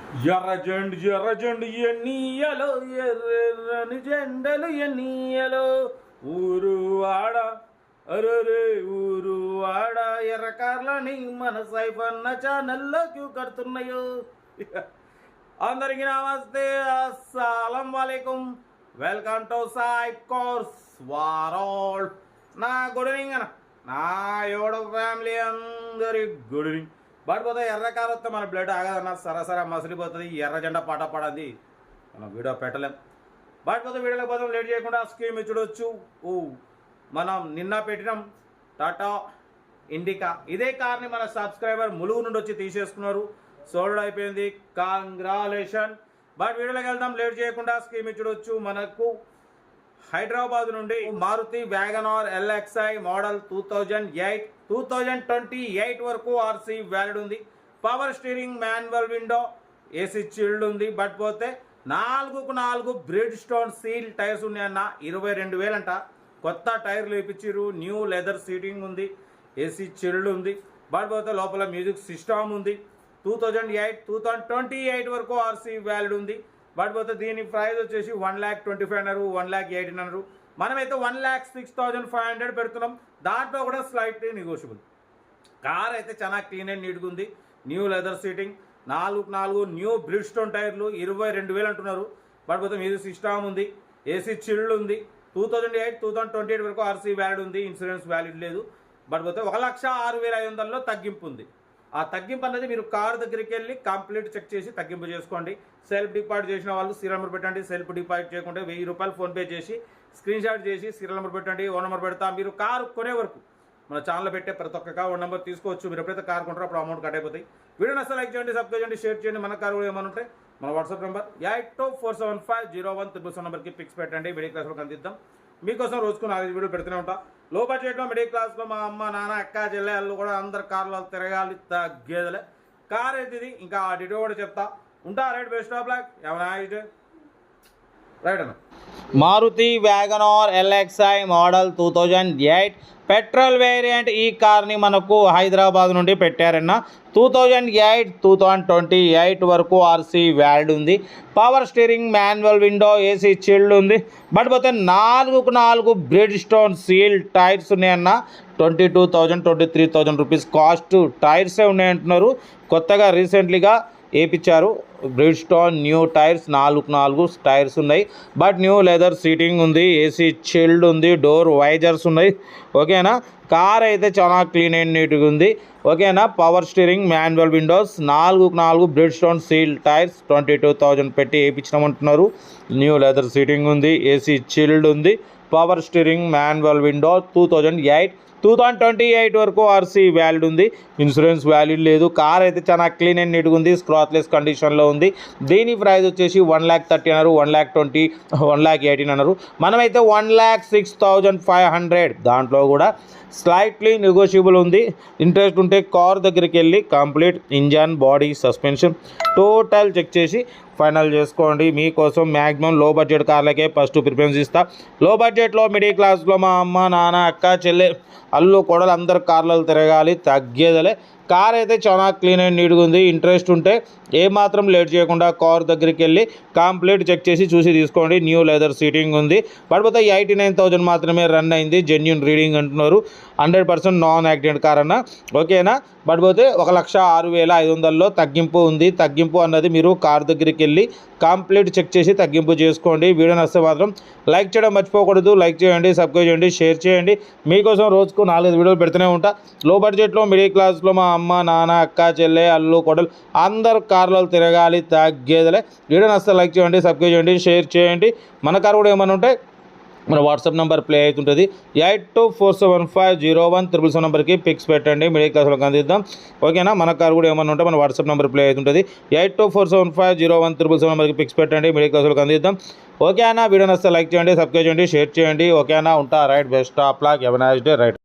ఎర్ర జెండు ఎన్నీయలో ఎర్రని జెండలు ఎన్నీయలో ఊరు వాడ అరే ఊరు వాడ ఎర్ర కార్లని మన సైఫన్న ఛానల్లో క్యూ కడుతున్నాయో. అందరికీ నమస్తే, అస్సలం వాలేకుం. వెల్కమ్ టు సాయిబ్ కోర్స్ వారోల్. నా గుడ్ ఈవినింగ్ అన్న, నా యూట్యూబ్ ఫ్యామిలీ అందరి గుడ్ ఈవినింగ్. బట్ పోతే ఎర్ర కారు వస్తే మన బ్లడ్ ఆగదన్న, సరసర మసిలిపోతుంది. ఎర్ర జెండా పాట పాడది, మనం వీడియో పెట్టలేం. బట్ పోతే వీడియోలో పోతే లేట్ చేయకుండా స్కీమ్ చూడవచ్చు. మనం నిన్న పెట్టినాం టాటా ఇండికా. ఇదే కార్ని మన సబ్స్క్రైబర్ ములుగు నుండి వచ్చి తీసేసుకున్నారు, సోల్డ్ అయిపోయింది. కాంగ్రాలేషన్. బట్ వీడియోలోకి వెళ్దాం, లేట్ చేయకుండా స్కీమ్ చూడవచ్చు. మనకు హైదరాబాద్ నుండి మారుతి వ్యాగనార్ LXi మోడల్ 2008 2028 వరకు ఆర్సీ వ్యాలిడ్ ఉంది. Power steering, manual window, AC chilled ఉంది. బట్ పోతే 4కు 4 బ్రిడ్ స్టోన్ సీల్ టైర్స్ ఉన్నాయన్న. 22,000 అంట. కొత్త టైర్లు వేయించారు, న్యూ లెదర్ సీటింగ్ ఉంది, ఏసీ చిల్డ్ ఉంది. బట్ పోతే లోపల మ్యూజిక్ సిస్టమ్ ఉంది. 2008 2028 వరకు ఆర్సీ వ్యాలిడ్ ఉంది. బట్ పోతే దీని ప్రైస్ వచ్చేసి 1,25,000 అన్నారు, 1,18,000 అన్నారు. మనమైతే 1,06,500 పెడుతున్నాం. దాంట్లో కూడా స్లైట్లీ నెగోషియబుల్. కార్ అయితే చాలా క్లీన్ అండ్ నీట్గా ఉంది. న్యూ లెదర్ సీటింగ్, 4కు 4 న్యూ బ్రిడ్ స్టోన్ టైర్లు, 22,000 అంటున్నారు. బట్ పోతే మ్యూజిక్ సిస్టమ్ ఉంది, ఏసీ చిల్డ్ ఉంది. 2008 2028 వరకు ఆర్సీ వ్యాలిడ్ ఉంది, ఇన్సూరెన్స్ వ్యాలిడ్ లేదు. బట్ పోతే 1,06,500లో తగ్గింపు ఉంది. ఆ తగ్గింపు అనేది మీరు కారు దగ్గరికి వెళ్ళి కంప్లీట్ చెక్ చేసి తగ్గింపు చేసుకోండి. సెల్ఫ్ డిపాజిట్ చేసిన వాళ్ళు సీరియల్ నెంబర్ పెట్టండి. సెల్ఫ్ డిపాజిట్ చేయకుంటే 1,000 రూపాయలు ఫోన్పే చేసి స్క్రీన్ షాట్ చేసి సీరియల్ నెంబర్ పెట్టండి. ఓన్ నెంబర్ పెడతా. మీరు కారు కొనే వరకు మన ఛానల్లో పెట్టే ప్రతి ఒక్క ఓన్ నెంబర్ తీసుకోవచ్చు. మీరు ఎప్పుడైతే కారు కొంటారో అప్పుడు అమౌంట్ కట్ అయిపోతాయి. వీడియో నచ్చ లైక్ చేయండి, సబ్స్క్రైబ్ చేయండి, షేర్ చేయండి. మన కారు కూడా ఏమైనా ఉంటే మన వాట్సాప్ నెంబర్ 8247501777 నెంబర్కి పిక్స్ పెట్టండి. మిడిల్ క్లాస్లో కందిద్దాం. మీకోసం రోజుకు 4 వీడియోలు పెడుతూనే ఉంటా. లో బడ్జెట్లో మిడిల్ క్లాస్లో మా అమ్మ నాన్న అక్క చెల్లె వాళ్ళు కూడా అందరు కార్లో తిరగాలి, తగ్గేదలే. కార్ అయితే ఇది. ఇంకా ఆ డిటో కూడా చెప్తా ఉంటా. Right, best of luck. ఏమైనా రైట్ అన్న. Maruti WagonR LXi model 2008 petrol variant. ఈ కార్ని మనకు హైదరాబాద్ నుండి పెట్టారన్న. 2008 2028 వరకు ఆర్సీ వ్యాలిడ్ ఉంది. Power steering, manual window, AC chilled ఉంది. బట్ పోతే 4కు 4 బ్రిడ్ స్టోన్ సీల్ టైర్స్ ఉన్నాయన్న. 22,000 23,000 రూపీస్ కాస్ట్ టైర్సే ఉన్నాయంటున్నారు. కొత్తగా రీసెంట్లీగా వేయించారు బ్రిడ్ స్టోన్ న్యూ టైర్స్. 4కు 4 టైర్స్ ఉన్నాయి. బట్ న్యూ లెదర్ సీటింగ్ ఉంది, ఏసీ చిల్డ్ ఉంది, డోర్ వైజర్స్ ఉన్నాయి. ఓకేనా. కార్ అయితే చాలా క్లీన్ అండ్ నీట్గా ఉంది. ఓకేనా. పవర్ స్టీరింగ్, మాన్యువల్ విండోస్, 4కు 4 బ్రిడ్ స్టోన్ సీల్ టైర్స్ 22,000 పెట్టి వేయించినామంటున్నారు. న్యూ లెదర్ సీటింగ్ ఉంది, ఏసీ చిల్డ్ ఉంది. Power steering, manual window. 2008 2028 వరకు ఆర్సీ వ్యాలిడ్ ఉంది, ఇన్సూరెన్స్ వ్యాలిడ్ లేదు. కార్ అయితే చాలా క్లీన్ అండ్ నీట్గా ఉంది, స్క్రాచ్లెస్ కండిషన్లో ఉంది. దీని ప్రైస్ వచ్చేసి 1,30,000 అన్నారు, 1,20,000 1,18,000 అన్నారు. మనమైతే 1,06,500. దాంట్లో కూడా స్లైట్లీ నెగోషియబుల్ ఉంది. ఇంట్రెస్ట్ ఉంటే కార్ దగ్గరికి వెళ్ళి complete engine, body, suspension total check చేసి ఫైనల్ చేసుకోండి. మీకోసం మ్యాక్సిమం లో బడ్జెట్ కార్లకే ఫస్ట్ ప్రిఫరెన్స్ ఇస్తా. లో బడ్జెట్లో మిడిల్ క్లాస్లో మా అమ్మ నాన్న అక్క చెల్లె అల్లు కొడలు అందరు కార్లలో తిరగాలి, తగ్గేదలే. కార్ అయితే చాలా క్లీన్ అండ్ నీట్గా ఉంది. ఇంట్రెస్ట్ ఉంటే ఏమాత్రం లేట్ చేయకుండా కార్ దగ్గరికి వెళ్ళి కంప్లీట్ చెక్ చేసి చూసి తీసుకోండి. న్యూ లెదర్ సీటింగ్ ఉంది. పడిపోతే 89,000 మాత్రమే రన్ అయింది, జెన్యూన్ రీడింగ్ అంటున్నారు. 100% నాన్ యాక్సిడెంట్ కార్ అన్న. ఓకేనా. పడిపోతే 1,06,500లో తగ్గింపు ఉంది. తగ్గింపు అన్నది మీరు కార్ దగ్గరికి వెళ్ళి కంప్లీట్ చెక్ చేసి తగ్గింపు చేసుకోండి. వీడియో నచ్చితే మాత్రం లైక్ చేయడం మర్చిపోకూడదు. లైక్ చేయండి, సబ్స్క్రైబ్ చేయండి, షేర్ చేయండి. మీకోసం రోజుకు 4 వీడియోలు పెడుతూనే ఉంటా. లో బడ్జెట్లో మిడిల్ క్లాస్లో మా అమ్మ నాన్న అక్క చెల్లె అల్లు కొడలు అందరు కార్లలో తిరగాలి, తగ్గేదలే. వీడియో నచ్చితే లైక్ చేయండి, సబ్స్క్రైబ్ చేయండి, షేర్ చేయండి. మన కారు కూడా ఏమైనా ఉంటే మన వాట్సాప్ నెంబర్ ప్లే అవుతుంటుంది. 8247501777 నెంబర్కి పిక్స్ పెట్టండి. మిడిల్ క్లాస్లో అందిద్దాం. ఓకేనా. మన కారు కూడా ఏమైనా ఉంటే మన వాట్సాప్ నెంబర్ ప్లే అవుతుంటుంది. 8247501777 నెంబర్కి పిక్స్ పెట్టండి. మిడిల్ క్లాస్లో అందిద్దాం. ఓకేనా. వీడియో నచ్చితే లైక్ చేయండి, సబ్స్క్రైబ్ చేయండి, షేర్ చేయండి. ఓకేనా. ఉంటా. Right, best of luck. Have a nice day. Right.